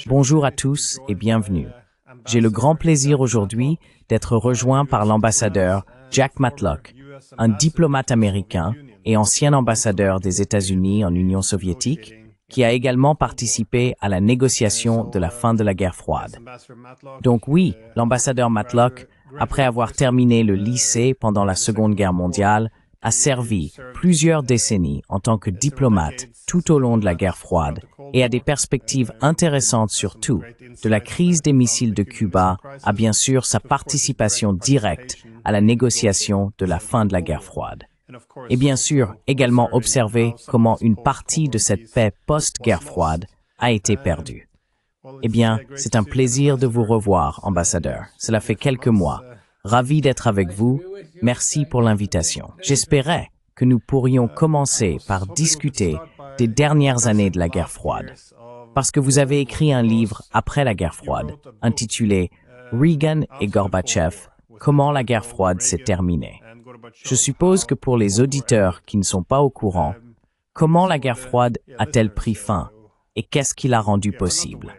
Bonjour à tous et bienvenue. J'ai le grand plaisir aujourd'hui d'être rejoint par l'ambassadeur Jack Matlock, un diplomate américain et ancien ambassadeur des États-Unis en Union soviétique, qui a également participé à la négociation de la fin de la guerre froide. Donc oui, l'ambassadeur Matlock, après avoir terminé le lycée pendant la Seconde Guerre mondiale, a servi plusieurs décennies en tant que diplomate tout au long de la guerre froide et a des perspectives intéressantes sur tout, de la crise des missiles de Cuba à bien sûr sa participation directe à la négociation de la fin de la guerre froide. Et bien sûr, également observer comment une partie de cette paix post-guerre froide a été perdue. Eh bien, c'est un plaisir de vous revoir, ambassadeur. Cela fait quelques mois. Ravi d'être avec vous. Merci pour l'invitation. J'espérais que nous pourrions commencer par discuter des dernières années de la guerre froide, parce que vous avez écrit un livre après la guerre froide, intitulé « Reagan et Gorbatchev, comment la guerre froide s'est terminée ». Je suppose que pour les auditeurs qui ne sont pas au courant, comment la guerre froide a-t-elle pris fin et qu'est-ce qui l'a rendue possible?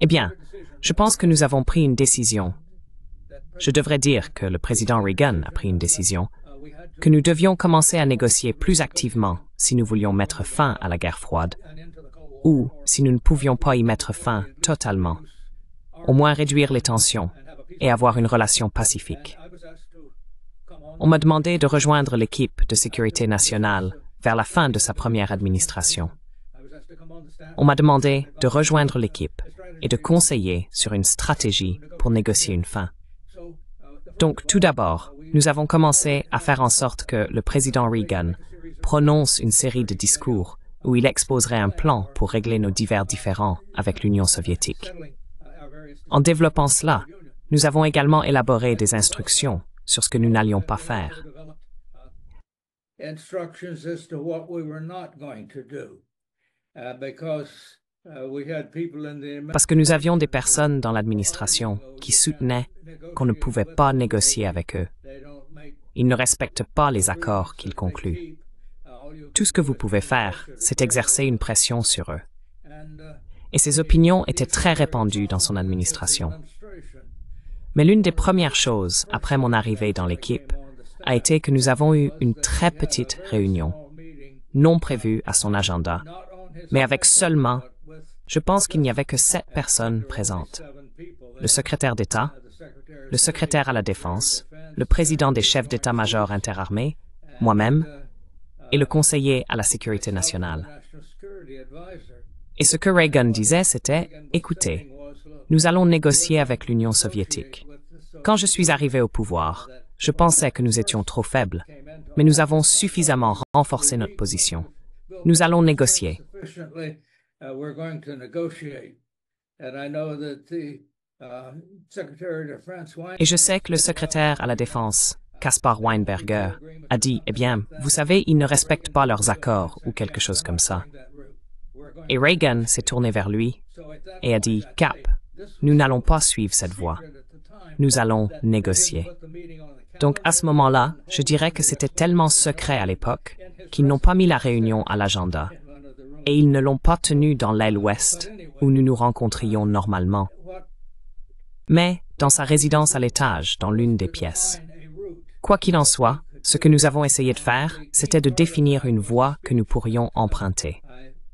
Eh bien, je pense que nous avons pris une décision. Je devrais dire que le président Reagan a pris une décision, que nous devions commencer à négocier plus activement si nous voulions mettre fin à la guerre froide, ou si nous ne pouvions pas y mettre fin totalement, au moins réduire les tensions et avoir une relation pacifique. On m'a demandé de rejoindre l'équipe de sécurité nationale vers la fin de sa première administration. On m'a demandé de rejoindre l'équipe et de conseiller sur une stratégie pour négocier une fin. Donc, tout d'abord, nous avons commencé à faire en sorte que le président Reagan prononce une série de discours où il exposerait un plan pour régler nos divers différends avec l'Union soviétique. En développant cela, nous avons également élaboré des instructions sur ce que nous n'allions pas faire. Parce que nous avions des personnes dans l'administration qui soutenaient qu'on ne pouvait pas négocier avec eux. Ils ne respectent pas les accords qu'ils concluent. Tout ce que vous pouvez faire, c'est exercer une pression sur eux. Et ces opinions étaient très répandues dans son administration. Mais l'une des premières choses, après mon arrivée dans l'équipe, a été que nous avons eu une très petite réunion, non prévue à son agenda, mais avec seulement, je pense qu'il n'y avait que 7 personnes présentes. Le secrétaire d'État, le secrétaire à la Défense, le président des chefs d'état-major interarmés, moi-même, et le conseiller à la sécurité nationale. Et ce que Reagan disait, c'était « Écoutez, nous allons négocier avec l'Union soviétique. Quand je suis arrivé au pouvoir, je pensais que nous étions trop faibles, mais nous avons suffisamment renforcé notre position. Nous allons négocier. » Et je sais que le secrétaire à la Défense, Caspar Weinberger, a dit « Eh bien, vous savez, ils ne respectent pas leurs accords ou quelque chose comme ça. » Et Reagan s'est tourné vers lui et a dit « Cap, nous n'allons pas suivre cette voie. Nous allons négocier. » Donc à ce moment-là, je dirais que c'était tellement secret à l'époque qu'ils n'ont pas mis la réunion à l'agenda. Et ils ne l'ont pas tenue dans l'aile ouest, où nous nous rencontrions normalement, mais dans sa résidence à l'étage, dans l'une des pièces. Quoi qu'il en soit, ce que nous avons essayé de faire, c'était de définir une voie que nous pourrions emprunter.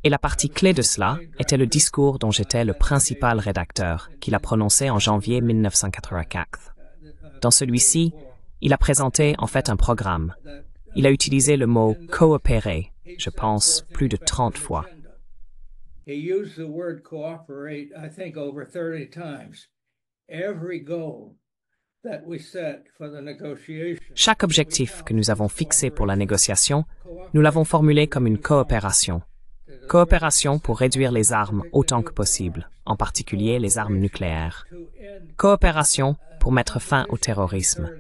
Et la partie clé de cela était le discours dont j'étais le principal rédacteur, qu'il a prononcé en janvier 1984. Dans celui-ci, il a présenté en fait un programme. Il a utilisé le mot « coopérer », je pense, plus de 30 fois. Chaque objectif que nous avons fixé pour la négociation, nous l'avons formulé comme une coopération. Coopération pour réduire les armes autant que possible, en particulier les armes nucléaires. Coopération pour mettre fin au terrorisme.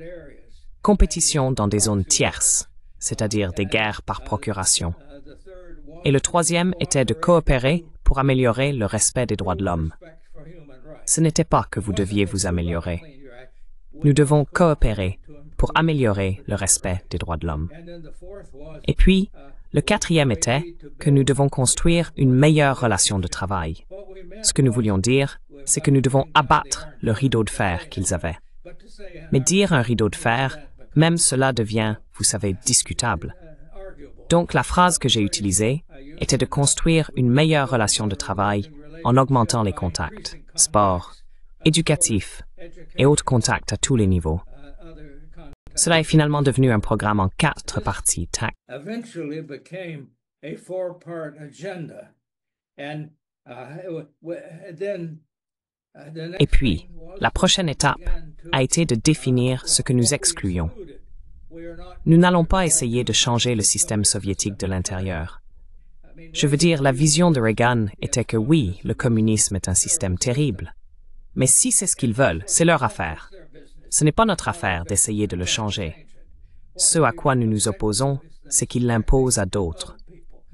Compétition dans des zones tierces, c'est-à-dire des guerres par procuration. Et le troisième était de coopérer pour améliorer le respect des droits de l'homme. Ce n'était pas que vous deviez vous améliorer. Nous devons coopérer pour améliorer le respect des droits de l'homme. Et puis, le quatrième était que nous devons construire une meilleure relation de travail. Ce que nous voulions dire, c'est que nous devons abattre le rideau de fer qu'ils avaient. Mais dire un rideau de fer, même cela devient, vous savez, discutable. Donc la phrase que j'ai utilisée était de construire une meilleure relation de travail en augmentant les contacts, sport, éducatifs et autres contacts à tous les niveaux. Cela est finalement devenu un programme en 4 parties. Et puis, la prochaine étape a été de définir ce que nous excluons. Nous n'allons pas essayer de changer le système soviétique de l'intérieur. Je veux dire, la vision de Reagan était que oui, le communisme est un système terrible. Mais si c'est ce qu'ils veulent, c'est leur affaire. Ce n'est pas notre affaire d'essayer de le changer. Ce à quoi nous nous opposons, c'est qu'ils l'imposent à d'autres.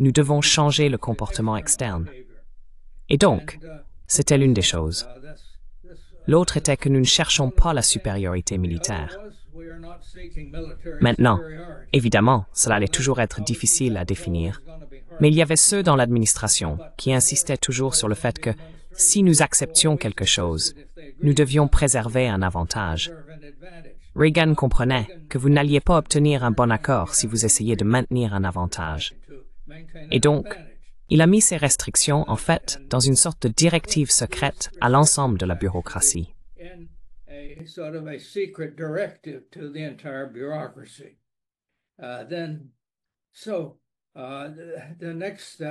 Nous devons changer le comportement externe. Et donc, c'était l'une des choses. L'autre était que nous ne cherchons pas la supériorité militaire. Maintenant, évidemment, cela allait toujours être difficile à définir, mais il y avait ceux dans l'administration qui insistaient toujours sur le fait que si nous acceptions quelque chose, nous devions préserver un avantage. Reagan comprenait que vous n'alliez pas obtenir un bon accord si vous essayez de maintenir un avantage. Et donc, il a mis ces restrictions, en fait, dans une sorte de directive secrète à l'ensemble de la bureaucratie.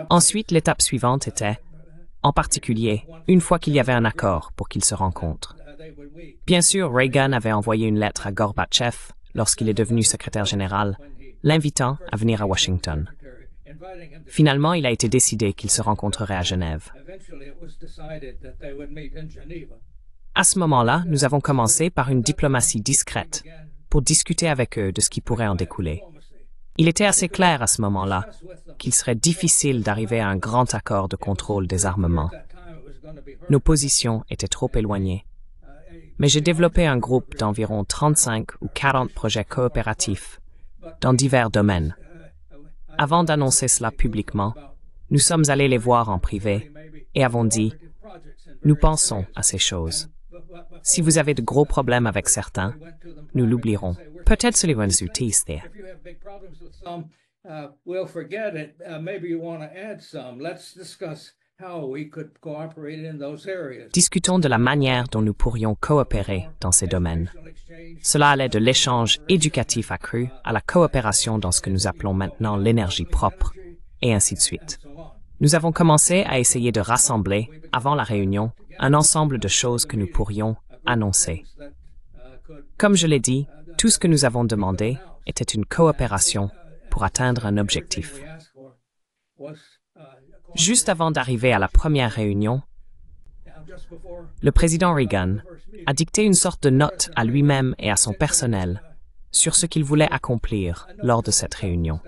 Ensuite, l'étape suivante était, en particulier, une fois qu'il y avait un accord pour qu'ils se rencontrent. Bien sûr, Reagan avait envoyé une lettre à Gorbatchev lorsqu'il est devenu secrétaire général, l'invitant à venir à Washington. Finalement, il a été décidé qu'ils se rencontreraient à Genève. À ce moment-là, nous avons commencé par une diplomatie discrète pour discuter avec eux de ce qui pourrait en découler. Il était assez clair à ce moment-là qu'il serait difficile d'arriver à un grand accord de contrôle des armements. Nos positions étaient trop éloignées. Mais j'ai développé un groupe d'environ 35 ou 40 projets coopératifs dans divers domaines. Avant d'annoncer cela publiquement, nous sommes allés les voir en privé et avons dit « Nous pensons à ces choses. Si vous avez de gros problèmes avec certains, nous l'oublierons. Peut-être celui qui utilise. Discutons de la manière dont nous pourrions coopérer dans ces domaines. Cela allait de l'échange éducatif accru à la coopération dans ce que nous appelons maintenant l'énergie propre, et ainsi de suite. Nous avons commencé à essayer de rassembler, avant la réunion, un ensemble de choses que nous pourrions annoncer. Comme je l'ai dit, tout ce que nous avons demandé était une coopération pour atteindre un objectif. Juste avant d'arriver à la première réunion, le président Reagan a dicté une sorte de note à lui-même et à son personnel sur ce qu'il voulait accomplir lors de cette réunion.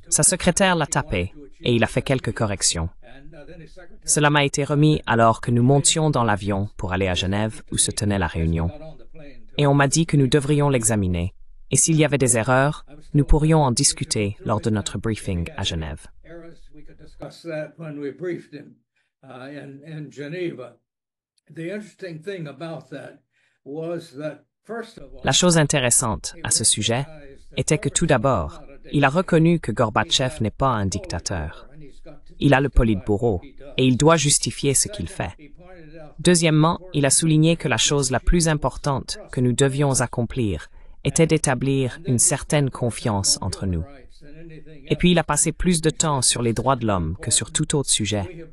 Sa secrétaire l'a tapé et il a fait quelques corrections. Cela m'a été remis alors que nous montions dans l'avion pour aller à Genève où se tenait la réunion. Et on m'a dit que nous devrions l'examiner. Et s'il y avait des erreurs, nous pourrions en discuter lors de notre briefing à Genève. La chose intéressante à ce sujet était que tout d'abord, il a reconnu que Gorbatchev n'est pas un dictateur. Il a le Politburo et il doit justifier ce qu'il fait. Deuxièmement, il a souligné que la chose la plus importante que nous devions accomplir était d'établir une certaine confiance entre nous. Et puis il a passé plus de temps sur les droits de l'homme que sur tout autre sujet.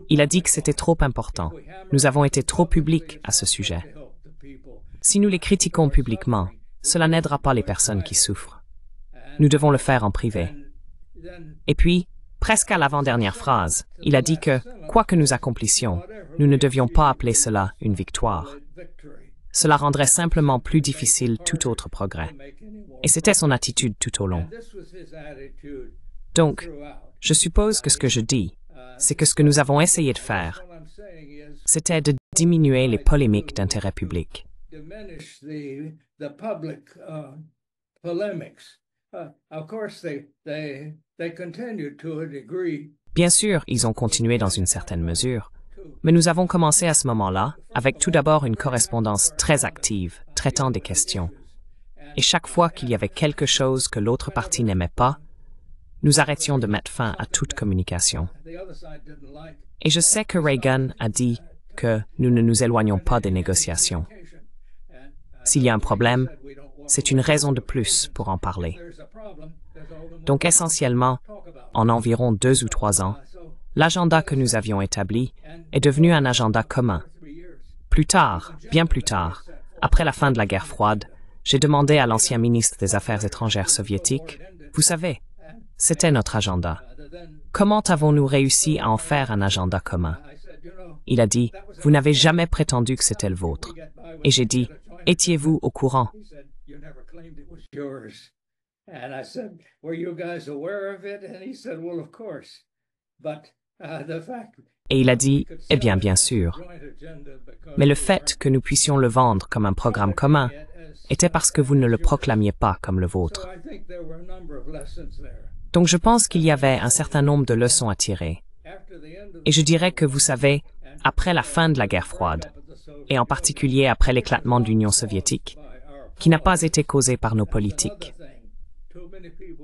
Il a dit que c'était trop important. Nous avons été trop publics à ce sujet. Si nous les critiquons publiquement, cela n'aidera pas les personnes qui souffrent. Nous devons le faire en privé. Et puis, presque à l'avant-dernière phrase, il a dit que, quoi que nous accomplissions, nous ne devions pas appeler cela une victoire. Cela rendrait simplement plus difficile tout autre progrès. Et c'était son attitude tout au long. Donc, je suppose que ce que je dis, c'est que ce que nous avons essayé de faire, c'était de diminuer les polémiques d'intérêt public. Bien sûr, ils ont continué dans une certaine mesure, mais nous avons commencé à ce moment-là avec tout d'abord une correspondance très active, traitant des questions. Et chaque fois qu'il y avait quelque chose que l'autre partie n'aimait pas, nous arrêtions de mettre fin à toute communication. Et je sais que Reagan a dit que nous ne nous éloignons pas des négociations. S'il y a un problème, c'est une raison de plus pour en parler. Donc essentiellement, en environ 2 ou 3 ans, l'agenda que nous avions établi est devenu un agenda commun. Plus tard, bien plus tard, après la fin de la guerre froide, j'ai demandé à l'ancien ministre des Affaires étrangères soviétique, « Vous savez, c'était notre agenda. Comment avons-nous réussi à en faire un agenda commun ?» Il a dit, « Vous n'avez jamais prétendu que c'était le vôtre. » Et j'ai dit, « Étiez-vous au courant ?» Et il a dit, « Eh bien, bien sûr. » Mais le fait que nous puissions le vendre comme un programme commun était parce que vous ne le proclamiez pas comme le vôtre. Donc je pense qu'il y avait un certain nombre de leçons à tirer. Et je dirais que, vous savez, après la fin de la guerre froide, et en particulier après l'éclatement de l'Union soviétique, qui n'a pas été causé par nos politiques,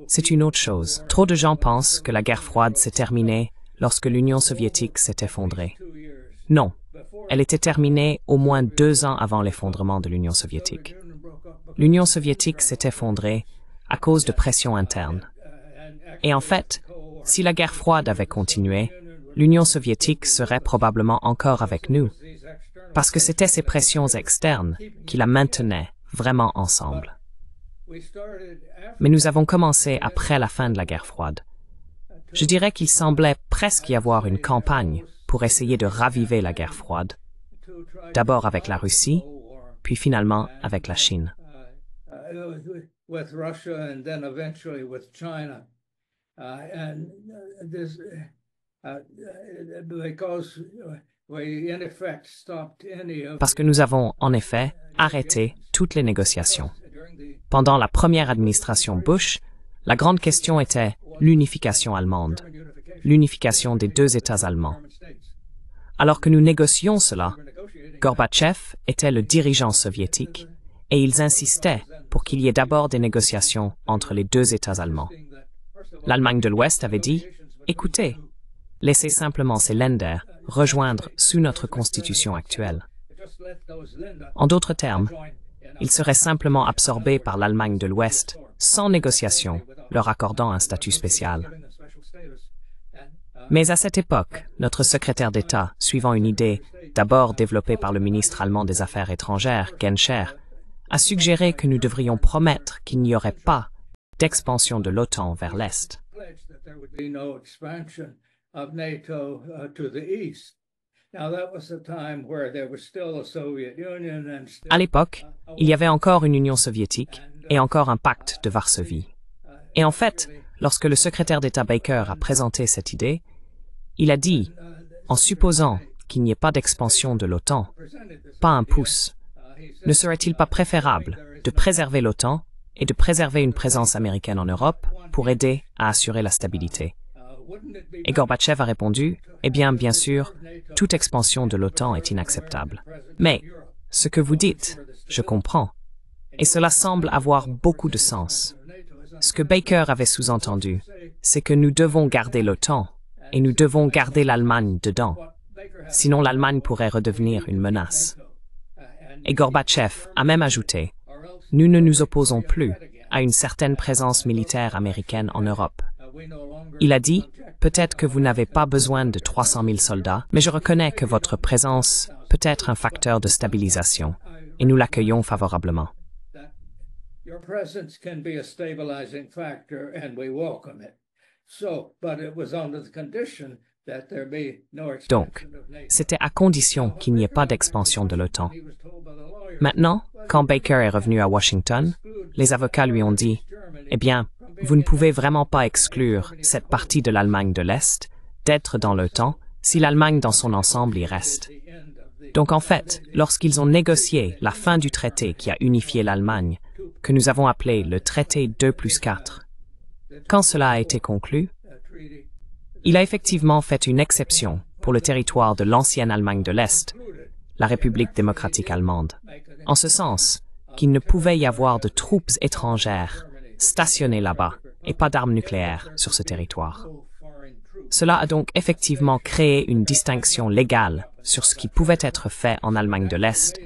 c'est une autre chose. Trop de gens pensent que la guerre froide s'est terminée lorsque l'Union soviétique s'est effondrée. Non, elle était terminée au moins 2 ans avant l'effondrement de l'Union soviétique. L'Union soviétique s'est effondrée à cause de pressions internes. Et en fait, si la guerre froide avait continué, l'Union soviétique serait probablement encore avec nous, parce que c'était ces pressions externes qui la maintenaient vraiment ensemble. Mais nous avons commencé après la fin de la guerre froide. Je dirais qu'il semblait presque y avoir une campagne pour essayer de raviver la guerre froide, d'abord avec la Russie, puis finalement avec la Chine. Parce que nous avons, en effet, arrêté toutes les négociations. Pendant la première administration Bush, la grande question était l'unification allemande, l'unification des 2 États allemands. Alors que nous négocions cela, Gorbatchev était le dirigeant soviétique et ils insistaient pour qu'il y ait d'abord des négociations entre les 2 États allemands. L'Allemagne de l'Ouest avait dit « Écoutez, laissez simplement ces Länder rejoindre sous notre constitution actuelle. » En d'autres termes, ils seraient simplement absorbés par l'Allemagne de l'Ouest sans négociation, leur accordant un statut spécial. Mais à cette époque, notre secrétaire d'État, suivant une idée d'abord développée par le ministre allemand des Affaires étrangères, Genscher, a suggéré que nous devrions promettre qu'il n'y aurait pas d'expansion de l'OTAN vers l'Est. À l'époque, il y avait encore une Union soviétique et encore un pacte de Varsovie. Et en fait, lorsque le secrétaire d'État Baker a présenté cette idée, il a dit, en supposant qu'il n'y ait pas d'expansion de l'OTAN, pas un pouce, ne serait-il pas préférable de préserver l'OTAN et de préserver une présence américaine en Europe pour aider à assurer la stabilité? Et Gorbatchev a répondu, eh bien, bien sûr, toute expansion de l'OTAN est inacceptable. Mais, ce que vous dites, je comprends, et cela semble avoir beaucoup de sens. Ce que Baker avait sous-entendu, c'est que nous devons garder l'OTAN et nous devons garder l'Allemagne dedans. Sinon, l'Allemagne pourrait redevenir une menace. Et Gorbatchev a même ajouté, nous ne nous opposons plus à une certaine présence militaire américaine en Europe. Il a dit, peut-être que vous n'avez pas besoin de 300 000 soldats, mais je reconnais que votre présence peut être un facteur de stabilisation, et nous l'accueillons favorablement. Donc, c'était à condition qu'il n'y ait pas d'expansion de l'OTAN. Maintenant, quand Baker est revenu à Washington, les avocats lui ont dit, « Eh bien, vous ne pouvez vraiment pas exclure cette partie de l'Allemagne de l'Est d'être dans l'OTAN si l'Allemagne dans son ensemble y reste. » Donc en fait, lorsqu'ils ont négocié la fin du traité qui a unifié l'Allemagne, que nous avons appelé le traité 2+4, quand cela a été conclu, il a effectivement fait une exception pour le territoire de l'ancienne Allemagne de l'Est, la République démocratique allemande, en ce sens qu'il ne pouvait y avoir de troupes étrangères stationnées là-bas et pas d'armes nucléaires sur ce territoire. Cela a donc effectivement créé une distinction légale sur ce qui pouvait être fait en Allemagne de l'Est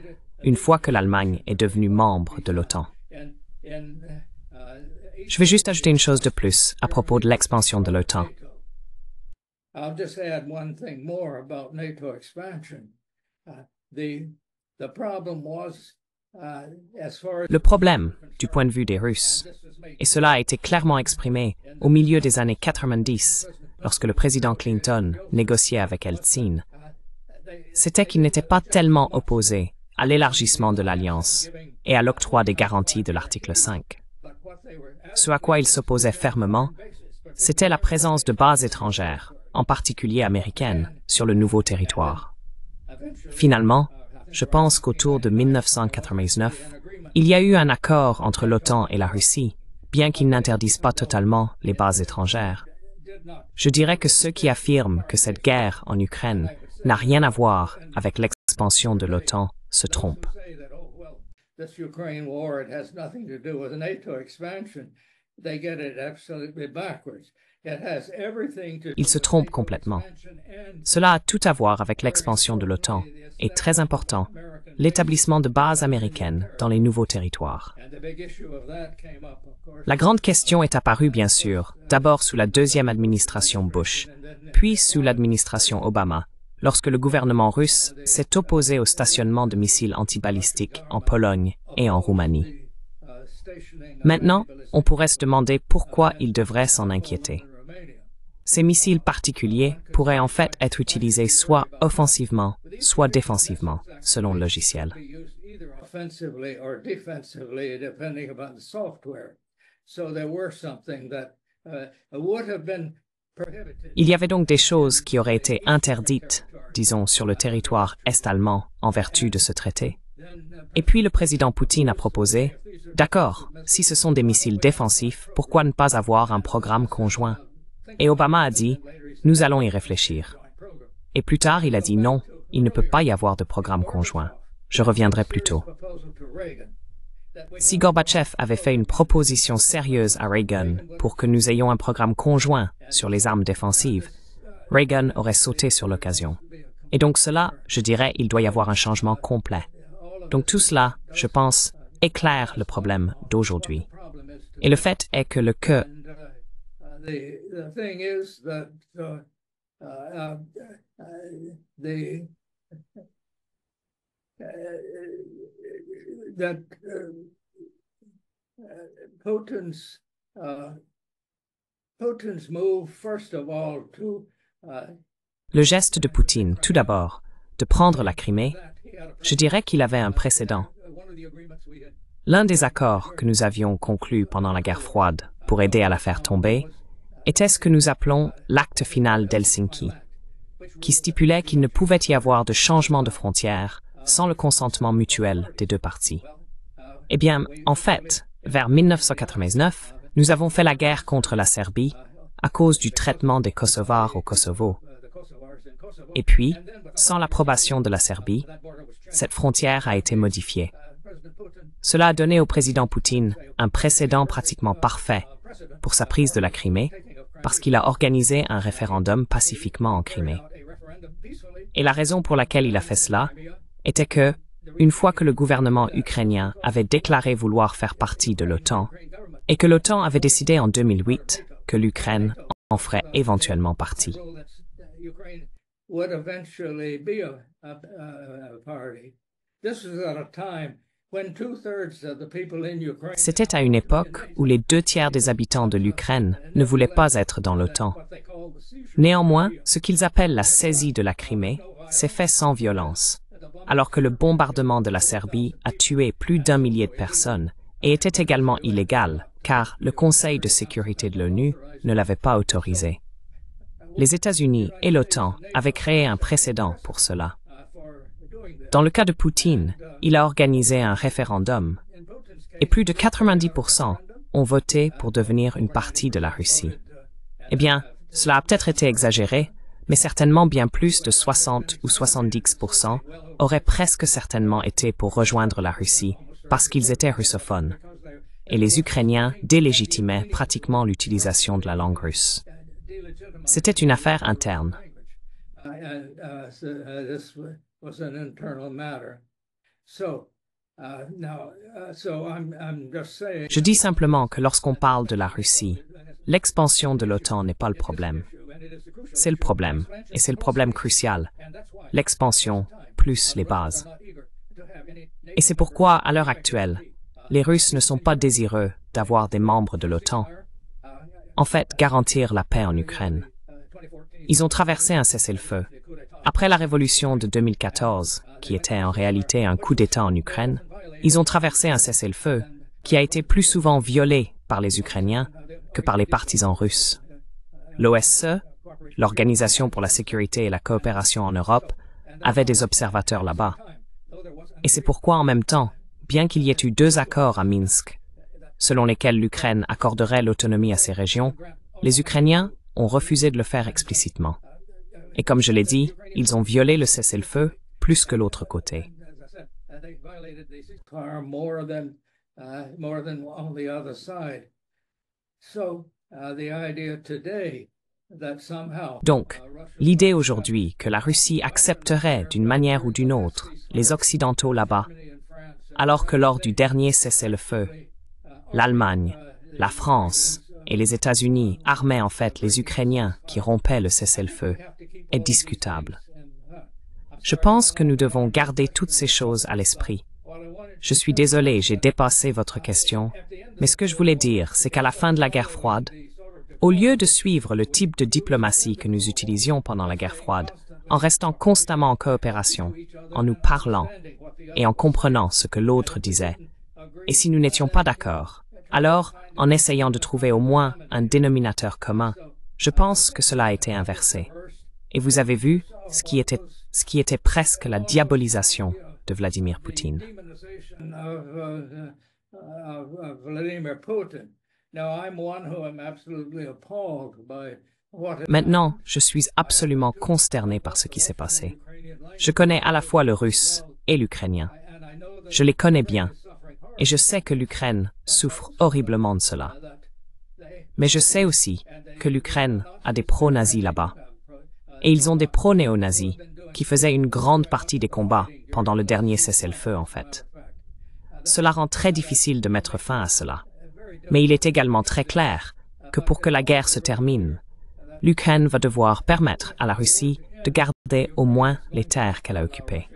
une fois que l'Allemagne est devenue membre de l'OTAN. Je vais juste ajouter une chose de plus à propos de l'expansion de l'OTAN. I'll just add one thing more about NATO expansion. The problem was, as far as Le problème, du point de vue des Russes, et cela a été clairement exprimé au milieu des années 90, lorsque le président Clinton négociait avec Eltsine, c'était qu'il n'était pas tellement opposé à l'élargissement de l'Alliance et à l'octroi des garanties de l'article 5. Ce à quoi il s'opposait fermement, c'était la présence de bases étrangères, en particulier américaines, sur le nouveau territoire. Finalement, je pense qu'autour de 1999, il y a eu un accord entre l'OTAN et la Russie, bien qu'ils n'interdisent pas totalement les bases étrangères. Je dirais que ceux qui affirment que cette guerre en Ukraine n'a rien à voir avec l'expansion de l'OTAN se trompent. Ils se trompent complètement. Cela a tout à voir avec l'expansion de l'OTAN et, très important, l'établissement de bases américaines dans les nouveaux territoires. La grande question est apparue, bien sûr, d'abord sous la deuxième administration Bush, puis sous l'administration Obama, lorsque le gouvernement russe s'est opposé au stationnement de missiles antibalistiques en Pologne et en Roumanie. Maintenant, on pourrait se demander pourquoi ils devraient s'en inquiéter. Ces missiles particuliers pourraient en fait être utilisés soit offensivement, soit défensivement, selon le logiciel. Il y avait donc des choses qui auraient été interdites, disons, sur le territoire est-allemand en vertu de ce traité. Et puis le président Poutine a proposé, d'accord, si ce sont des missiles défensifs, pourquoi ne pas avoir un programme conjoint? Et Obama a dit, nous allons y réfléchir. Et plus tard, il a dit non, il ne peut pas y avoir de programme conjoint. Je reviendrai plus tôt. Si Gorbatchev avait fait une proposition sérieuse à Reagan pour que nous ayons un programme conjoint sur les armes défensives, Reagan aurait sauté sur l'occasion. Et donc cela, je dirais, il doit y avoir un changement complet. Donc tout cela, je pense, éclaire le problème d'aujourd'hui. Et le fait est que le que The thing is that Putin's move, first of all, to le geste de Poutine, tout d'abord, de prendre la Crimée, je dirais qu'il avait un précédent. L'un des accords que nous avions conclus pendant la guerre froide pour aider à la faire tomber était ce que nous appelons l'acte final d'Helsinki, qui stipulait qu'il ne pouvait y avoir de changement de frontières sans le consentement mutuel des deux parties. Eh bien, en fait, vers 1999, nous avons fait la guerre contre la Serbie à cause du traitement des Kosovars au Kosovo. Et puis, sans l'approbation de la Serbie, cette frontière a été modifiée. Cela a donné au président Poutine un précédent pratiquement parfait pour sa prise de la Crimée, parce qu'il a organisé un référendum pacifiquement en Crimée. Et la raison pour laquelle il a fait cela était que, une fois que le gouvernement ukrainien avait déclaré vouloir faire partie de l'OTAN, et que l'OTAN avait décidé en 2008 que l'Ukraine en ferait éventuellement partie. C'était à une époque où les 2/3 des habitants de l'Ukraine ne voulaient pas être dans l'OTAN. Néanmoins, ce qu'ils appellent la saisie de la Crimée s'est fait sans violence, alors que le bombardement de la Serbie a tué plus d'1 millier de personnes et était également illégal, car le Conseil de sécurité de l'ONU ne l'avait pas autorisé. Les États-Unis et l'OTAN avaient créé un précédent pour cela. Dans le cas de Poutine, il a organisé un référendum et plus de 90% ont voté pour devenir une partie de la Russie. Eh bien, cela a peut-être été exagéré, mais certainement bien plus de 60 ou 70% auraient presque certainement été pour rejoindre la Russie parce qu'ils étaient russophones. Et les Ukrainiens délégitimaient pratiquement l'utilisation de la langue russe. C'était une affaire interne. Je dis simplement que lorsqu'on parle de la Russie, l'expansion de l'OTAN n'est pas le problème. C'est le problème, et c'est le problème crucial. L'expansion plus les bases. Et c'est pourquoi, à l'heure actuelle, les Russes ne sont pas désireux d'avoir des membres de l'OTAN. En fait, garantir la paix en Ukraine. Ils ont traversé un cessez-le-feu. Après la révolution de 2014, qui était en réalité un coup d'État en Ukraine, ils ont traversé un cessez-le-feu qui a été plus souvent violé par les Ukrainiens que par les partisans russes. L'OSCE, l'Organisation pour la sécurité et la coopération en Europe, avait des observateurs là-bas. Et c'est pourquoi, en même temps, bien qu'il y ait eu 2 accords à Minsk, selon lesquels l'Ukraine accorderait l'autonomie à ces régions, les Ukrainiens ont refusé de le faire explicitement. Et comme je l'ai dit, ils ont violé le cessez-le-feu plus que l'autre côté. Donc, l'idée aujourd'hui que la Russie accepterait d'une manière ou d'une autre les Occidentaux là-bas, alors que lors du dernier cessez-le-feu, l'Allemagne, la France et les États-Unis armaient en fait les Ukrainiens qui rompaient le cessez-le-feu, est discutable. Je pense que nous devons garder toutes ces choses à l'esprit. Je suis désolé, j'ai dépassé votre question, mais ce que je voulais dire, c'est qu'à la fin de la guerre froide, au lieu de suivre le type de diplomatie que nous utilisions pendant la guerre froide, en restant constamment en coopération, en nous parlant et en comprenant ce que l'autre disait, et si nous n'étions pas d'accord, alors, en essayant de trouver au moins un dénominateur commun, je pense que cela a été inversé. Et vous avez vu ce qui était presque la diabolisation de Vladimir Poutine. Maintenant, je suis absolument consterné par ce qui s'est passé. Je connais à la fois le russe et l'ukrainien. Je les connais bien, et je sais que l'Ukraine souffre horriblement de cela. Mais je sais aussi que l'Ukraine a des pro-nazis là-bas. Et ils ont des pro-néo-nazis qui faisaient une grande partie des combats pendant le dernier cessez-le-feu, en fait. Cela rend très difficile de mettre fin à cela. Mais il est également très clair que pour que la guerre se termine, l'Ukraine va devoir permettre à la Russie de garder au moins les terres qu'elle a occupées.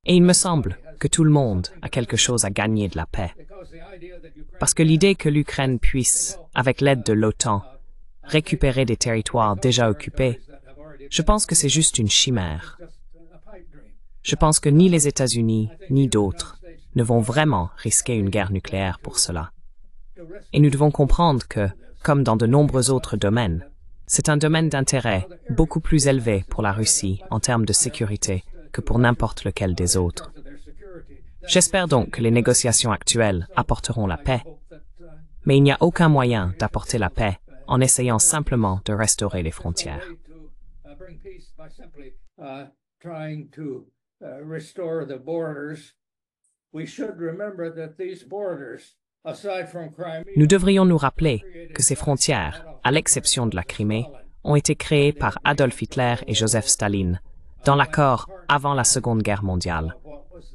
Et il me semble que tout le monde a quelque chose à gagner de la paix. Parce que l'idée que l'Ukraine puisse, avec l'aide de l'OTAN, récupérer des territoires déjà occupés, je pense que c'est juste une chimère. Je pense que ni les États-Unis, ni d'autres, ne vont vraiment risquer une guerre nucléaire pour cela. Et nous devons comprendre que, comme dans de nombreux autres domaines, c'est un domaine d'intérêt beaucoup plus élevé pour la Russie en termes de sécurité que pour n'importe lequel des autres. J'espère donc que les négociations actuelles apporteront la paix, mais il n'y a aucun moyen d'apporter la paix en essayant simplement de restaurer les frontières. Nous devrions nous rappeler que ces frontières, à l'exception de la Crimée, ont été créées par Adolf Hitler et Joseph Staline dans l'accord avant la Seconde Guerre mondiale,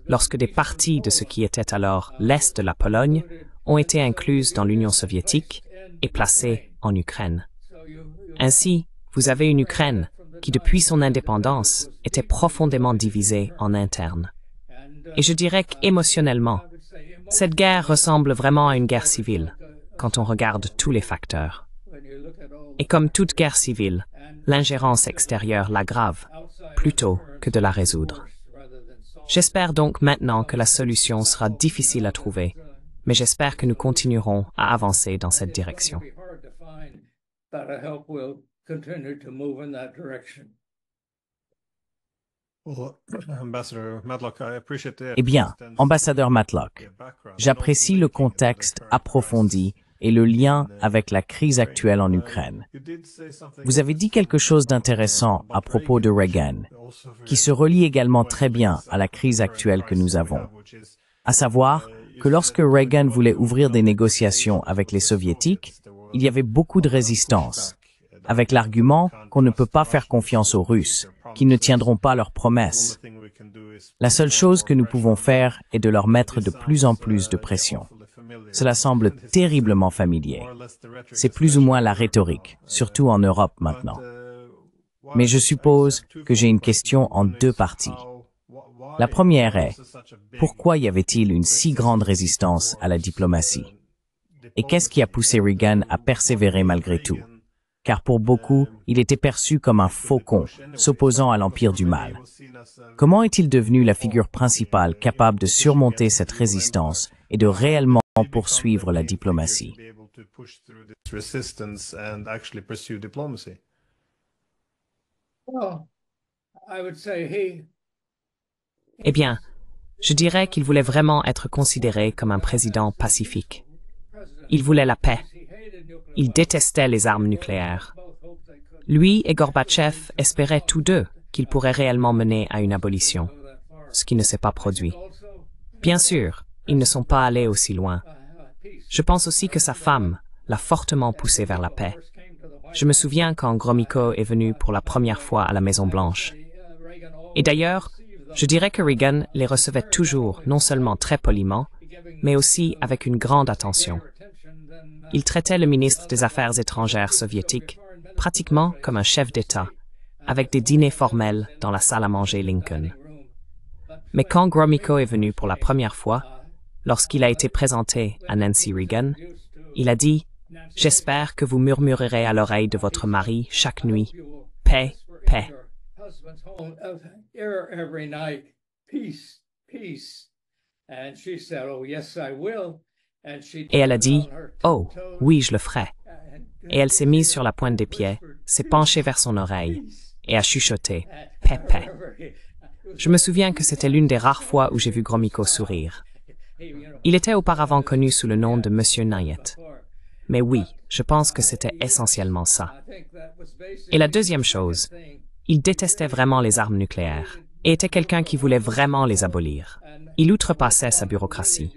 lorsque des parties de ce qui était alors l'Est de la Pologne ont été incluses dans l'Union soviétique et placées en Ukraine. Ainsi, vous avez une Ukraine qui, depuis son indépendance, était profondément divisée en interne. Et je dirais qu'émotionnellement, cette guerre ressemble vraiment à une guerre civile, quand on regarde tous les facteurs. Et comme toute guerre civile, l'ingérence extérieure l'aggrave, plutôt que de la résoudre. J'espère donc maintenant que la solution sera difficile à trouver, mais j'espère que nous continuerons à avancer dans cette direction. that I hope will continue to move in that direction. Eh bien, ambassadeur Matlock, j'apprécie le contexte approfondi et le lien avec la crise actuelle en Ukraine. Vous avez dit quelque chose d'intéressant à propos de Reagan, qui se relie également très bien à la crise actuelle que nous avons. À savoir que lorsque Reagan voulait ouvrir des négociations avec les Soviétiques, il y avait beaucoup de résistance, avec l'argument qu'on ne peut pas faire confiance aux Russes, qui ne tiendront pas leurs promesses. La seule chose que nous pouvons faire est de leur mettre de plus en plus de pression. Cela semble terriblement familier. C'est plus ou moins la rhétorique, surtout en Europe maintenant. Mais je suppose que j'ai une question en deux parties. La première est, pourquoi y avait-il une si grande résistance à la diplomatie? Et qu'est-ce qui a poussé Reagan à persévérer malgré tout? Car pour beaucoup, il était perçu comme un faucon, s'opposant à l'empire du mal. Comment est-il devenu la figure principale capable de surmonter cette résistance et de réellement poursuivre la diplomatie? Eh bien, je dirais qu'il voulait vraiment être considéré comme un président pacifique. Il voulait la paix. Il détestait les armes nucléaires. Lui et Gorbatchev espéraient tous deux qu'ils pourraient réellement mener à une abolition, ce qui ne s'est pas produit. Bien sûr, ils ne sont pas allés aussi loin. Je pense aussi que sa femme l'a fortement poussé vers la paix. Je me souviens quand Gromyko est venu pour la première fois à la Maison-Blanche. Et d'ailleurs, je dirais que Reagan les recevait toujours non seulement très poliment, mais aussi avec une grande attention. Il traitait le ministre des Affaires étrangères soviétique pratiquement comme un chef d'État, avec des dîners formels dans la salle à manger Lincoln. Mais quand Gromyko est venu pour la première fois, lorsqu'il a été présenté à Nancy Reagan, il a dit « J'espère que vous murmurerez à l'oreille de votre mari chaque nuit « Paix, paix ». Et elle a dit « Oh, oui, je le ferai ». Et elle s'est mise sur la pointe des pieds, s'est penchée vers son oreille et a chuchoté « Paix, paix ». Je me souviens que c'était l'une des rares fois où j'ai vu Gromyko sourire. Il était auparavant connu sous le nom de Monsieur Nayet. Mais oui, je pense que c'était essentiellement ça. Et la deuxième chose, il détestait vraiment les armes nucléaires et était quelqu'un qui voulait vraiment les abolir. Il outrepassait sa bureaucratie.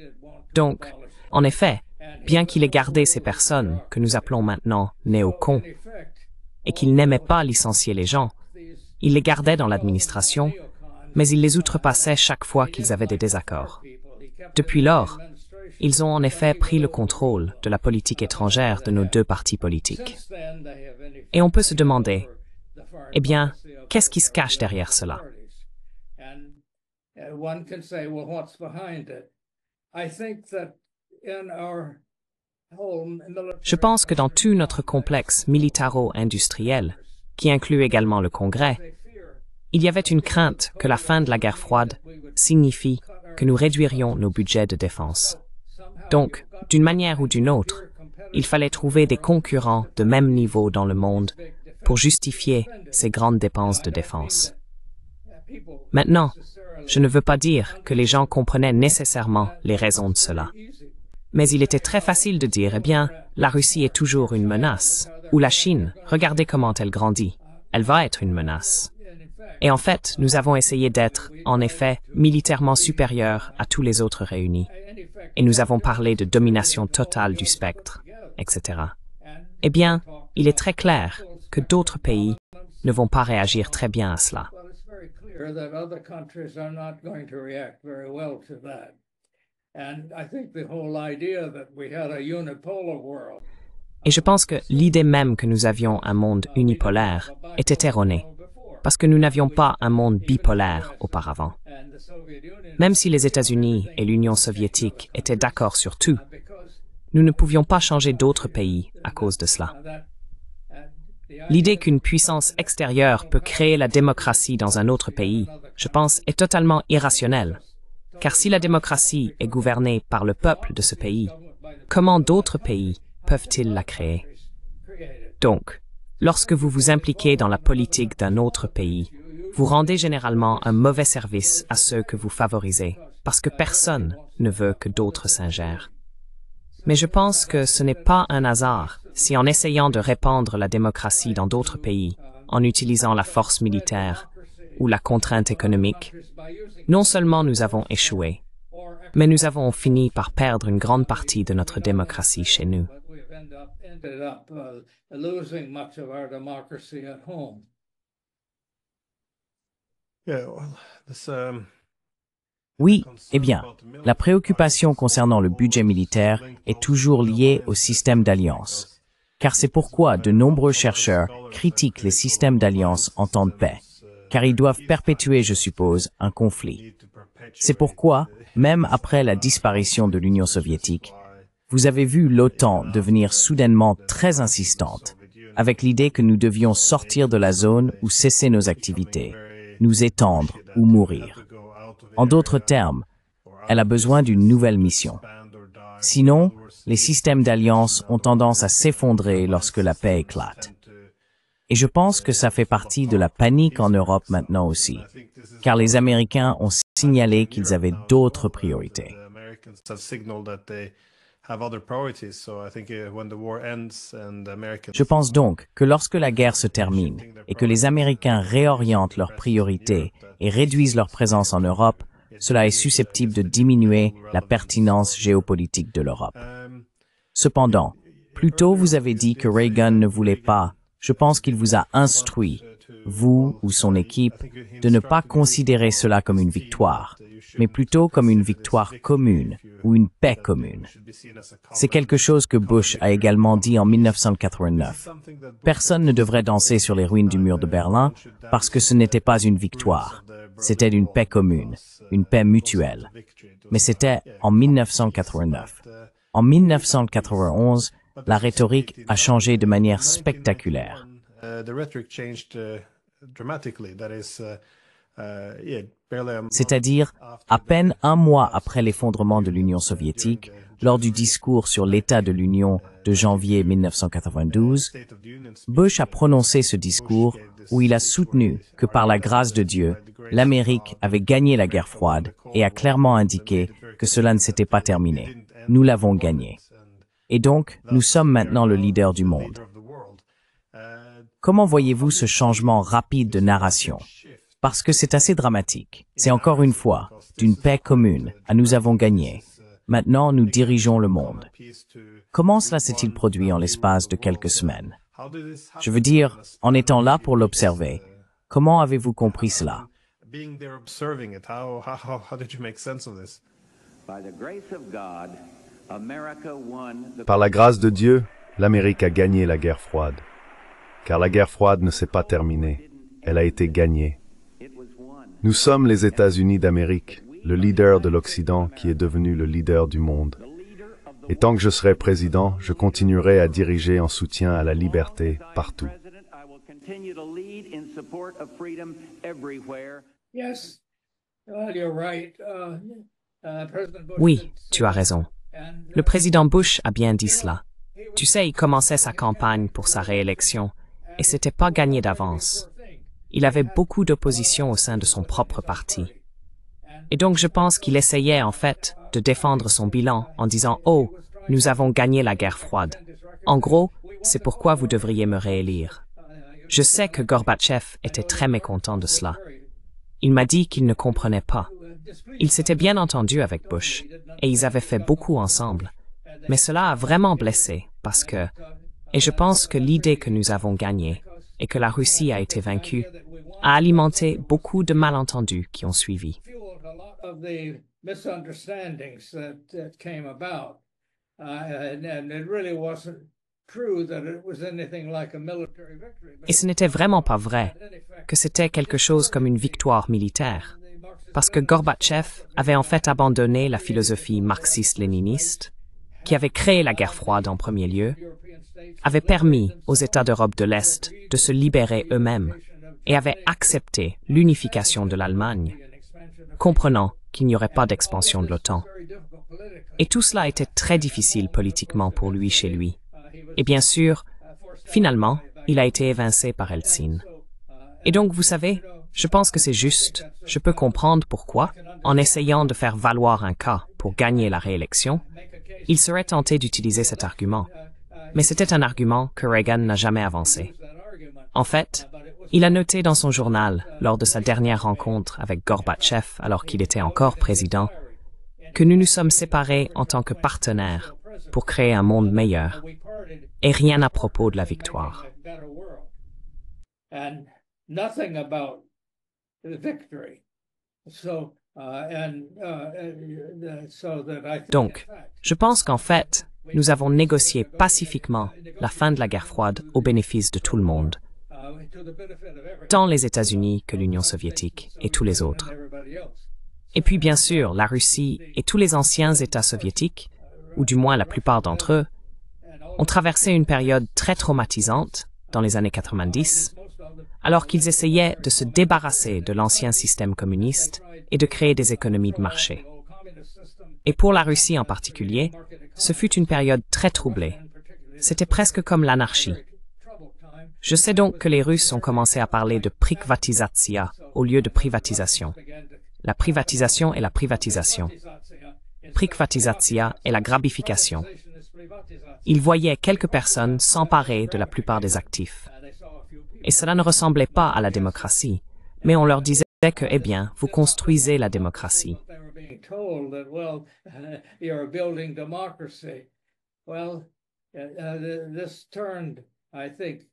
Donc, en effet, bien qu'il ait gardé ces personnes que nous appelons maintenant néocons et qu'il n'aimait pas licencier les gens, il les gardait dans l'administration, mais il les outrepassait chaque fois qu'ils avaient des désaccords. Depuis lors, ils ont en effet pris le contrôle de la politique étrangère de nos deux partis politiques. Et on peut se demander, eh bien, qu'est-ce qui se cache derrière cela? Je pense que dans tout notre complexe militaro-industriel, qui inclut également le Congrès, il y avait une crainte que la fin de la guerre froide signifie que nous réduirions nos budgets de défense. Donc, d'une manière ou d'une autre, il fallait trouver des concurrents de même niveau dans le monde pour justifier ces grandes dépenses de défense. Maintenant, je ne veux pas dire que les gens comprenaient nécessairement les raisons de cela. Mais il était très facile de dire, eh bien, la Russie est toujours une menace, ou la Chine, regardez comment elle grandit, elle va être une menace. Et en fait, nous avons essayé d'être, en effet, militairement supérieurs à tous les autres réunis. Et nous avons parlé de domination totale du spectre, etc. Eh bien, il est très clair que d'autres pays ne vont pas réagir très bien à cela. Et je pense que l'idée même que nous avions un monde unipolaire était erronée, parce que nous n'avions pas un monde bipolaire auparavant. Même si les États-Unis et l'Union soviétique étaient d'accord sur tout, nous ne pouvions pas changer d'autres pays à cause de cela. L'idée qu'une puissance extérieure peut créer la démocratie dans un autre pays, je pense, est totalement irrationnelle. Car si la démocratie est gouvernée par le peuple de ce pays, comment d'autres pays peuvent-ils la créer? Donc, lorsque vous vous impliquez dans la politique d'un autre pays, vous rendez généralement un mauvais service à ceux que vous favorisez, parce que personne ne veut que d'autres s'ingèrent. Mais je pense que ce n'est pas un hasard si en essayant de répandre la démocratie dans d'autres pays, en utilisant la force militaire ou la contrainte économique, non seulement nous avons échoué, mais nous avons fini par perdre une grande partie de notre démocratie chez nous. Oui, eh bien, la préoccupation concernant le budget militaire est toujours liée au système d'alliance. Car c'est pourquoi de nombreux chercheurs critiquent les systèmes d'alliance en temps de paix. Car ils doivent perpétuer, je suppose, un conflit. C'est pourquoi, même après la disparition de l'Union soviétique, vous avez vu l'OTAN devenir soudainement très insistante, avec l'idée que nous devions sortir de la zone ou cesser nos activités, nous étendre ou mourir. En d'autres termes, elle a besoin d'une nouvelle mission. Sinon, les systèmes d'alliance ont tendance à s'effondrer lorsque la paix éclate. Et je pense que ça fait partie de la panique en Europe maintenant aussi, car les Américains ont signalé qu'ils avaient d'autres priorités. Je pense donc que lorsque la guerre se termine et que les Américains réorientent leurs priorités et réduisent leur présence en Europe, cela est susceptible de diminuer la pertinence géopolitique de l'Europe. Cependant, plus tôt vous avez dit que Reagan ne voulait pas, je pense qu'il vous a instruit, vous ou son équipe, de ne pas considérer cela comme une victoire, mais plutôt comme une victoire commune ou une paix commune. C'est quelque chose que Bush a également dit en 1989. Personne ne devrait danser sur les ruines du mur de Berlin parce que ce n'était pas une victoire. C'était une paix commune, une paix mutuelle. Mais c'était en 1989. En 1991, la rhétorique a changé de manière spectaculaire. C'est-à-dire, à peine un mois après l'effondrement de l'Union soviétique, lors du discours sur l'état de l'Union de janvier 1992, Bush a prononcé ce discours où il a soutenu que par la grâce de Dieu, l'Amérique avait gagné la guerre froide et a clairement indiqué que cela ne s'était pas terminé. Nous l'avons gagné. Et donc, nous sommes maintenant le leader du monde. Comment voyez-vous ce changement rapide de narration? Parce que c'est assez dramatique. C'est encore une fois, d'une paix commune à nous avons gagné. Maintenant, nous dirigeons le monde. Comment cela s'est-il produit en l'espace de quelques semaines? Je veux dire, en étant là pour l'observer, comment avez-vous compris cela? Par la grâce de Dieu, l'Amérique a gagné la guerre froide. Car la guerre froide ne s'est pas terminée. Elle a été gagnée. Nous sommes les États-Unis d'Amérique, le leader de l'Occident qui est devenu le leader du monde. Et tant que je serai président, je continuerai à diriger en soutien à la liberté partout. Oui, tu as raison. Le président Bush a bien dit cela. Tu sais, il commençait sa campagne pour sa réélection et c'était pas gagné d'avance. Il avait beaucoup d'opposition au sein de son propre parti. Et donc je pense qu'il essayait en fait de défendre son bilan en disant « Oh, nous avons gagné la guerre froide. En gros, c'est pourquoi vous devriez me réélire. » Je sais que Gorbatchev était très mécontent de cela. Il m'a dit qu'il ne comprenait pas. Il s'était bien entendu avec Bush et ils avaient fait beaucoup ensemble. Mais cela a vraiment blessé parce que, et je pense que l'idée que nous avons gagné et que la Russie a été vaincue a alimenté beaucoup de malentendus qui ont suivi. Et ce n'était vraiment pas vrai que c'était quelque chose comme une victoire militaire, parce que Gorbatchev avait en fait abandonné la philosophie marxiste-léniniste, qui avait créé la guerre froide en premier lieu, avait permis aux États d'Europe de l'Est de se libérer eux-mêmes et avait accepté l'unification de l'Allemagne, comprenant qu'il n'y aurait pas d'expansion de l'OTAN. Et tout cela était très difficile politiquement pour lui chez lui. Et bien sûr, Finalement, il a été évincé par Eltsine. Et donc, vous savez, je pense que c'est juste. Je peux comprendre pourquoi, en essayant de faire valoir un cas pour gagner la réélection, il serait tenté d'utiliser cet argument. Mais c'était un argument que Reagan n'a jamais avancé. En fait, il a noté dans son journal, lors de sa dernière rencontre avec Gorbatchev alors qu'il était encore président, que nous nous sommes séparés en tant que partenaires pour créer un monde meilleur, et rien à propos de la victoire. Donc, je pense qu'en fait, nous avons négocié pacifiquement la fin de la guerre froide au bénéfice de tout le monde, tant les États-Unis que l'Union soviétique et tous les autres. Et puis bien sûr, la Russie et tous les anciens États soviétiques, ou du moins la plupart d'entre eux, ont traversé une période très traumatisante dans les années 90, alors qu'ils essayaient de se débarrasser de l'ancien système communiste et de créer des économies de marché. Et pour la Russie en particulier, ce fut une période très troublée. C'était presque comme l'anarchie. Je sais donc que les Russes ont commencé à parler de prikvatizatsiya au lieu de privatisation. La privatisation est la privatisation. Prikvatizatsiya est la grabification. Ils voyaient quelques personnes s'emparer de la plupart des actifs. Et cela ne ressemblait pas à la démocratie, mais on leur disait que, eh bien, vous construisez la démocratie.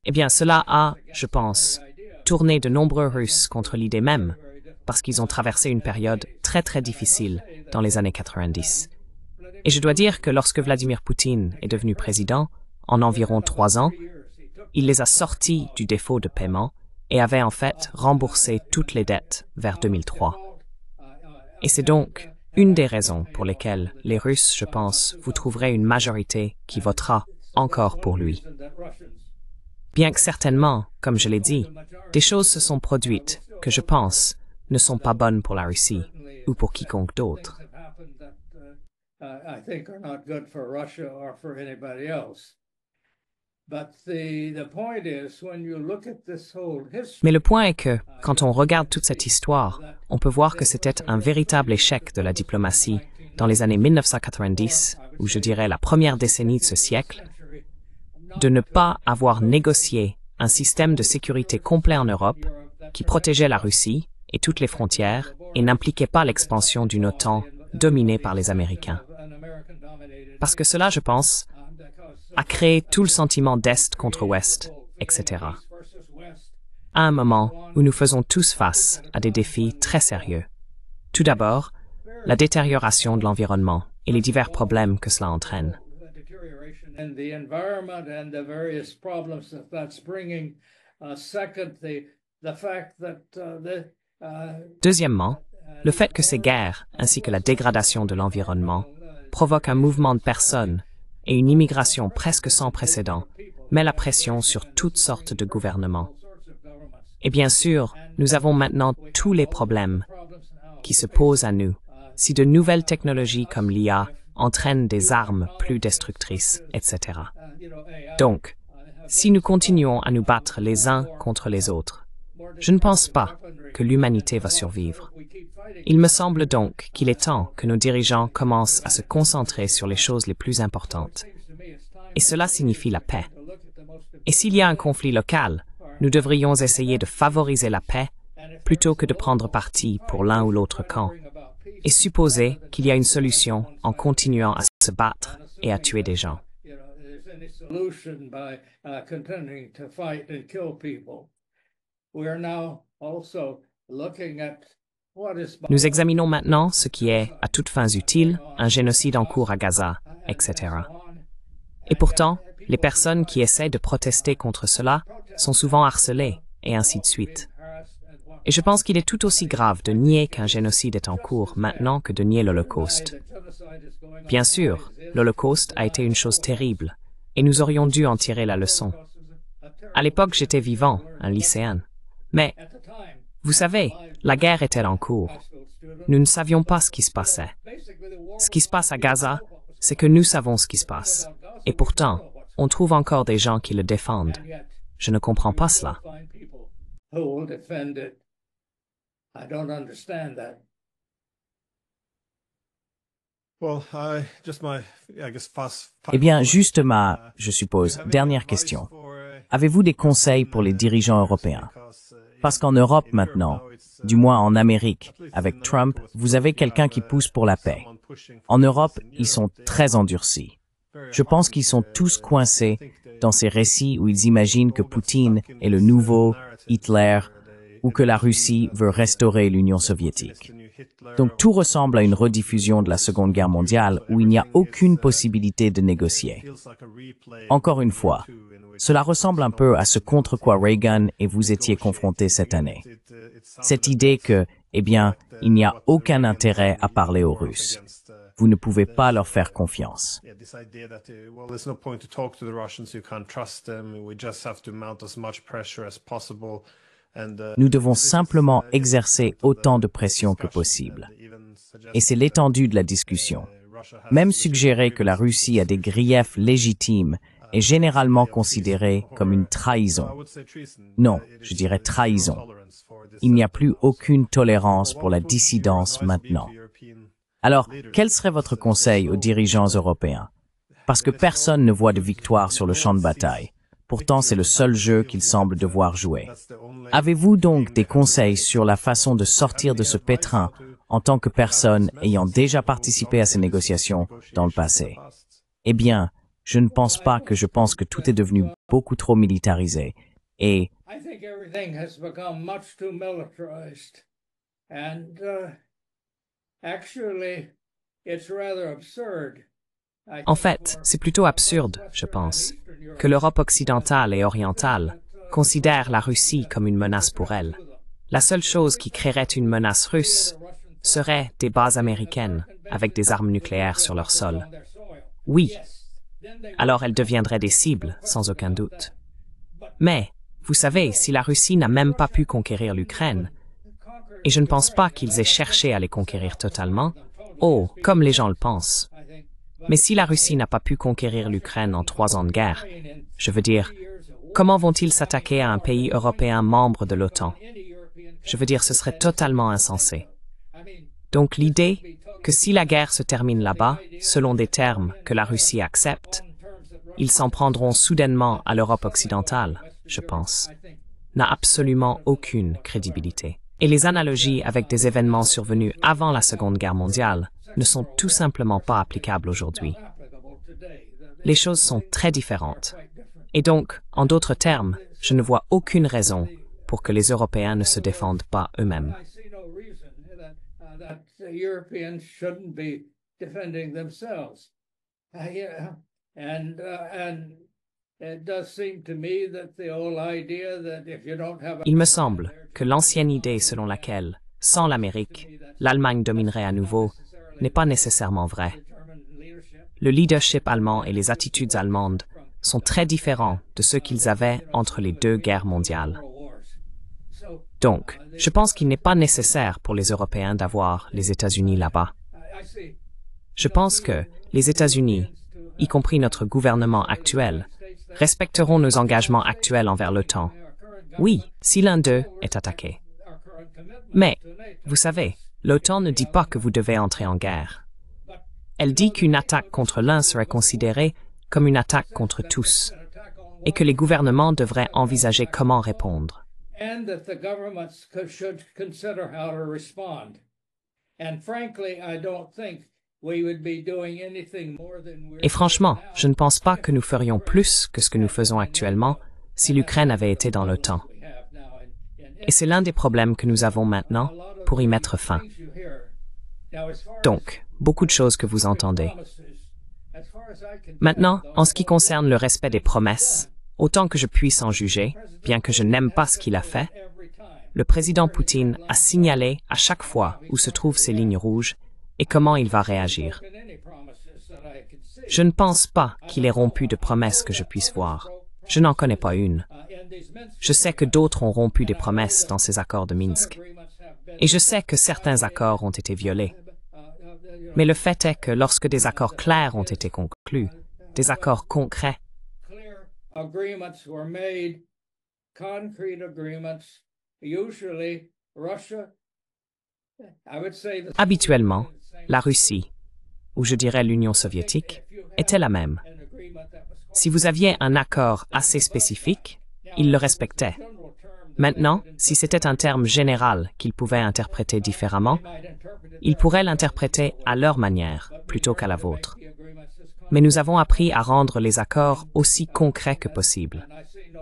Eh bien, cela a, je pense, tourné de nombreux Russes contre l'idée même, parce qu'ils ont traversé une période très très difficile dans les années 90. Et je dois dire que lorsque Vladimir Poutine est devenu président, en environ 3 ans, il les a sortis du défaut de paiement et avait en fait remboursé toutes les dettes vers 2003. Et c'est donc une des raisons pour lesquelles les Russes, je pense, vous trouverez une majorité qui votera encore pour lui. Bien que certainement, comme je l'ai dit, des choses se sont produites que je pense ne sont pas bonnes pour la Russie ou pour quiconque d'autre. Mais le point est que, quand on regarde toute cette histoire, on peut voir que c'était un véritable échec de la diplomatie dans les années 1990, ou je dirais la première décennie de ce siècle, de ne pas avoir négocié un système de sécurité complet en Europe qui protégeait la Russie et toutes les frontières et n'impliquait pas l'expansion d'une OTAN dominée par les Américains. Parce que cela, je pense, a créé tout le sentiment d'Est contre Ouest, etc. À un moment où nous faisons tous face à des défis très sérieux. Tout d'abord, la détérioration de l'environnement et les divers problèmes que cela entraîne. Deuxièmement, le fait que ces guerres, ainsi que la dégradation de l'environnement, provoquent un mouvement de personnes et une immigration presque sans précédent, met la pression sur toutes sortes de gouvernements. Et bien sûr, nous avons maintenant tous les problèmes qui se posent à nous si de nouvelles technologies comme l'IA entraînent des armes plus destructrices, etc. Donc, si nous continuons à nous battre les uns contre les autres, je ne pense pas que l'humanité va survivre. Il me semble donc qu'il est temps que nos dirigeants commencent à se concentrer sur les choses les plus importantes. Et cela signifie la paix. Et s'il y a un conflit local, nous devrions essayer de favoriser la paix plutôt que de prendre parti pour l'un ou l'autre camp, et supposer qu'il y a une solution en continuant à se battre et à tuer des gens. Nous examinons maintenant ce qui est, à toutes fins utiles, un génocide en cours à Gaza, etc. Et pourtant, les personnes qui essaient de protester contre cela sont souvent harcelées, et ainsi de suite. Et je pense qu'il est tout aussi grave de nier qu'un génocide est en cours maintenant que de nier l'Holocauste. Bien sûr, l'Holocauste a été une chose terrible, et nous aurions dû en tirer la leçon. À l'époque, j'étais vivant, un lycéen. Mais, vous savez, la guerre était en cours. Nous ne savions pas ce qui se passait. Ce qui se passe à Gaza, c'est que nous savons ce qui se passe. Et pourtant, on trouve encore des gens qui le défendent. Je ne comprends pas cela. Eh bien, juste je suppose, dernière question. Avez-vous des conseils pour les dirigeants européens? Parce qu'en Europe maintenant, du moins en Amérique, avec Trump, vous avez quelqu'un qui pousse pour la paix. En Europe, ils sont très endurcis. Je pense qu'ils sont tous coincés dans ces récits où ils imaginent que Poutine est le nouveau Hitler ou que la Russie veut restaurer l'Union soviétique. Donc tout ressemble à une rediffusion de la Seconde Guerre mondiale où il n'y a aucune possibilité de négocier. Encore une fois, cela ressemble un peu à ce contre quoi Reagan et vous étiez confrontés cette année. Cette idée que, eh bien, il n'y a aucun intérêt à parler aux Russes. Vous ne pouvez pas leur faire confiance. Nous devons simplement exercer autant de pression que possible. Et c'est l'étendue de la discussion. Même suggérer que la Russie a des griefs légitimes est généralement considéré comme une trahison. Non, je dirais trahison. Il n'y a plus aucune tolérance pour la dissidence maintenant. Alors, quel serait votre conseil aux dirigeants européens? Parce que personne ne voit de victoire sur le champ de bataille. Pourtant, c'est le seul jeu qu'ils semblent devoir jouer. Avez-vous donc des conseils sur la façon de sortir de ce pétrin en tant que personne ayant déjà participé à ces négociations dans le passé? Eh bien, je ne pense pas que je pense que tout est devenu beaucoup trop militarisé. Et en fait, c'est plutôt absurde, je pense, que l'Europe occidentale et orientale considère la Russie comme une menace pour elle. La seule chose qui créerait une menace russe serait des bases américaines avec des armes nucléaires sur leur sol. Oui, alors elles deviendraient des cibles, sans aucun doute. Mais, vous savez, si la Russie n'a même pas pu conquérir l'Ukraine, et je ne pense pas qu'ils aient cherché à les conquérir totalement, comme les gens le pensent. Mais si la Russie n'a pas pu conquérir l'Ukraine en 3 ans de guerre, je veux dire, comment vont-ils s'attaquer à un pays européen membre de l'OTAN? Je veux dire, ce serait totalement insensé. Donc l'idée que si la guerre se termine là-bas, selon des termes que la Russie accepte, ils s'en prendront soudainement à l'Europe occidentale, je pense, n'a absolument aucune crédibilité. Et les analogies avec des événements survenus avant la Seconde Guerre mondiale ne sont tout simplement pas applicables aujourd'hui. Les choses sont très différentes. Et donc, en d'autres termes, je ne vois aucune raison pour que les Européens ne se défendent pas eux-mêmes. Il me semble que l'ancienne idée selon laquelle, sans l'Amérique, l'Allemagne dominerait à nouveau, n'est pas nécessairement vraie. Le leadership allemand et les attitudes allemandes sont très différents de ceux qu'ils avaient entre les 2 guerres mondiales. Donc, je pense qu'il n'est pas nécessaire pour les Européens d'avoir les États-Unis là-bas. Je pense que les États-Unis, y compris notre gouvernement actuel, respecteront nos engagements actuels envers l'OTAN. Oui, si l'un d'eux est attaqué. Mais, vous savez, l'OTAN ne dit pas que vous devez entrer en guerre. Elle dit qu'une attaque contre l'un serait considérée comme une attaque contre tous, et que les gouvernements devraient envisager comment répondre. Et franchement, je ne pense pas que nous ferions plus que ce que nous faisons actuellement si l'Ukraine avait été dans l'OTAN. Et c'est l'un des problèmes que nous avons maintenant pour y mettre fin. Donc, beaucoup de choses que vous entendez. Maintenant, en ce qui concerne le respect des promesses, autant que je puisse en juger, bien que je n'aime pas ce qu'il a fait, le président Poutine a signalé à chaque fois où se trouvent ces lignes rouges et comment il va réagir. Je ne pense pas qu'il ait rompu de promesses que je puisse voir. Je n'en connais pas une. Je sais que d'autres ont rompu des promesses dans ces accords de Minsk. Et je sais que certains accords ont été violés. Mais le fait est que lorsque des accords clairs ont été conclus, des accords concrets, agreements were made, concrete agreements, usually Russia, I would say Habituellement, la Russie, ou je dirais l'Union soviétique, était la même. Si vous aviez un accord assez spécifique, ils le respectaient. Maintenant, si c'était un terme général qu'ils pouvaient interpréter différemment, ils pourraient l'interpréter à leur manière plutôt qu'à la vôtre. Mais nous avons appris à rendre les accords aussi concrets que possible.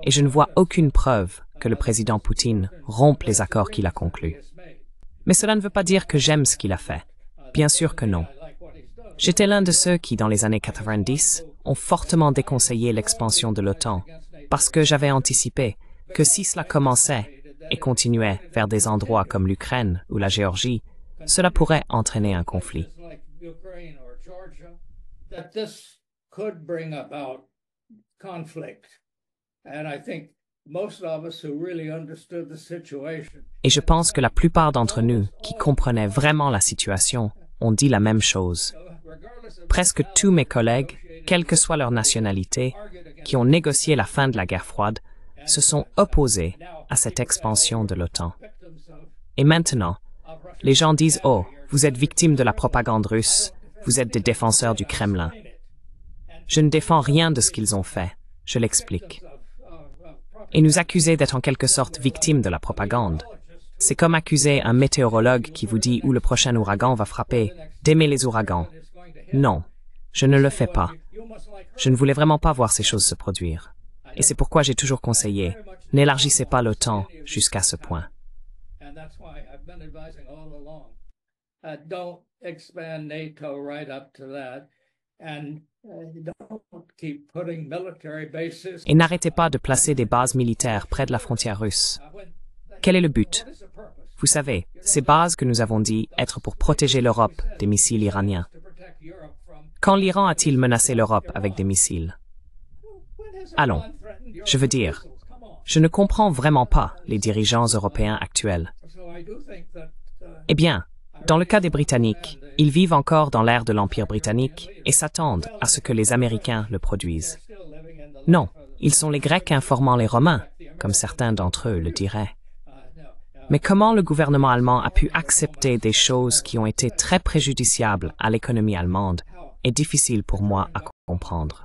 Et je ne vois aucune preuve que le président Poutine rompe les accords qu'il a conclus. Mais cela ne veut pas dire que j'aime ce qu'il a fait. Bien sûr que non. J'étais l'un de ceux qui, dans les années 90, ont fortement déconseillé l'expansion de l'OTAN, parce que j'avais anticipé que si cela commençait et continuait vers des endroits comme l'Ukraine ou la Géorgie, cela pourrait entraîner un conflit. Et je pense que la plupart d'entre nous qui comprenaient vraiment la situation ont dit la même chose. Presque tous mes collègues, quelle que soit leur nationalité, qui ont négocié la fin de la guerre froide, se sont opposés à cette expansion de l'OTAN. Et maintenant, les gens disent « Oh, vous êtes victime de la propagande russe, vous êtes des défenseurs du Kremlin. » Je ne défends rien de ce qu'ils ont fait, je l'explique. Et nous accuser d'être en quelque sorte victimes de la propagande. C'est comme accuser un météorologue qui vous dit où le prochain ouragan va frapper, d'aimer les ouragans. Non, je ne le fais pas. Je ne voulais vraiment pas voir ces choses se produire. Et c'est pourquoi j'ai toujours conseillé, n'élargissez pas l'OTAN jusqu'à ce point. Et n'arrêtez pas de placer des bases militaires près de la frontière russe. Quel est le but? Vous savez, ces bases que nous avons dit être pour protéger l'Europe des missiles iraniens. Quand l'Iran a-t-il menacé l'Europe avec des missiles? Allons, je veux dire, je ne comprends vraiment pas les dirigeants européens actuels. Eh bien, dans le cas des Britanniques, ils vivent encore dans l'ère de l'Empire britannique et s'attendent à ce que les Américains le produisent. Non, ils sont les Grecs informant les Romains, comme certains d'entre eux le diraient. Mais comment le gouvernement allemand a pu accepter des choses qui ont été très préjudiciables à l'économie allemande est difficile pour moi à comprendre.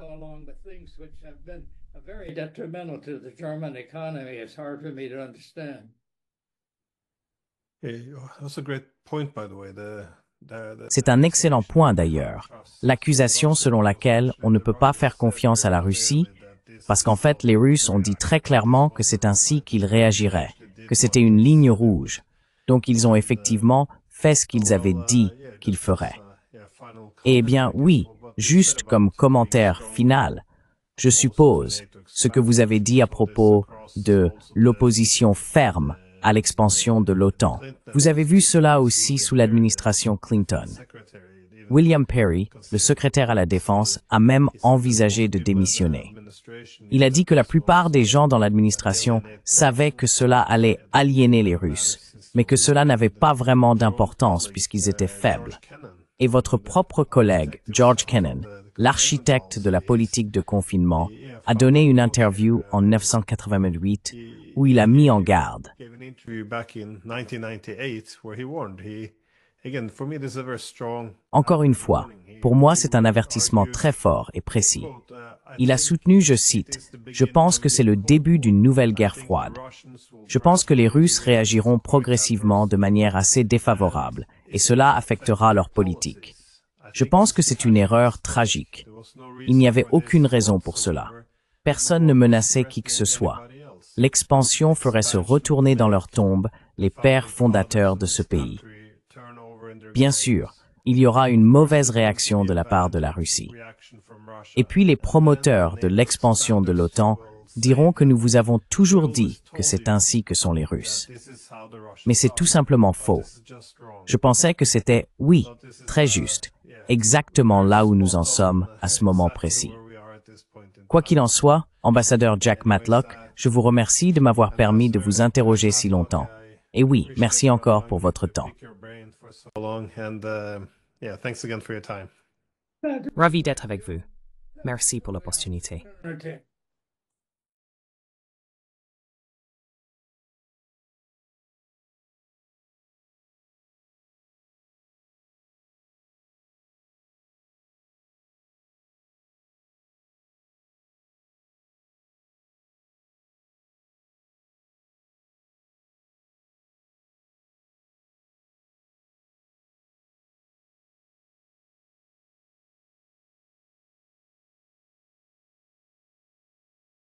C'est un excellent point d'ailleurs, l'accusation selon laquelle on ne peut pas faire confiance à la Russie, parce qu'en fait les Russes ont dit très clairement que c'est ainsi qu'ils réagiraient, que c'était une ligne rouge. Donc ils ont effectivement fait ce qu'ils avaient dit qu'ils feraient. Eh bien oui, juste comme commentaire final, je suppose ce que vous avez dit à propos de l'opposition ferme à l'expansion de l'OTAN. Vous avez vu cela aussi sous l'administration Clinton. William Perry, le secrétaire à la Défense, a même envisagé de démissionner. Il a dit que la plupart des gens dans l'administration savaient que cela allait aliéner les Russes, mais que cela n'avait pas vraiment d'importance puisqu'ils étaient faibles. Et votre propre collègue, George Kennan, l'architecte de la politique de confinement, a donné une interview en 1988 où il a mis en garde. Encore une fois, pour moi c'est un avertissement très fort et précis. Il a soutenu, je cite, « Je pense que c'est le début d'une nouvelle guerre froide. Je pense que les Russes réagiront progressivement de manière assez défavorable et cela affectera leur politique. Je pense que c'est une erreur tragique. Il n'y avait aucune raison pour cela. Personne ne menaçait qui que ce soit. L'expansion ferait se retourner dans leur tombe les pères fondateurs de ce pays. Bien sûr, il y aura une mauvaise réaction de la part de la Russie. Et puis les promoteurs de l'expansion de l'OTAN diront que nous vous avons toujours dit que c'est ainsi que sont les Russes. Mais c'est tout simplement faux. Je pensais que c'était, oui, très juste, exactement là où nous en sommes à ce moment précis. Quoi qu'il en soit, ambassadeur Jack Matlock, je vous remercie de m'avoir permis de vous interroger si longtemps. Et oui, merci encore pour votre temps. Ravi d'être avec vous. Merci pour l'opportunité.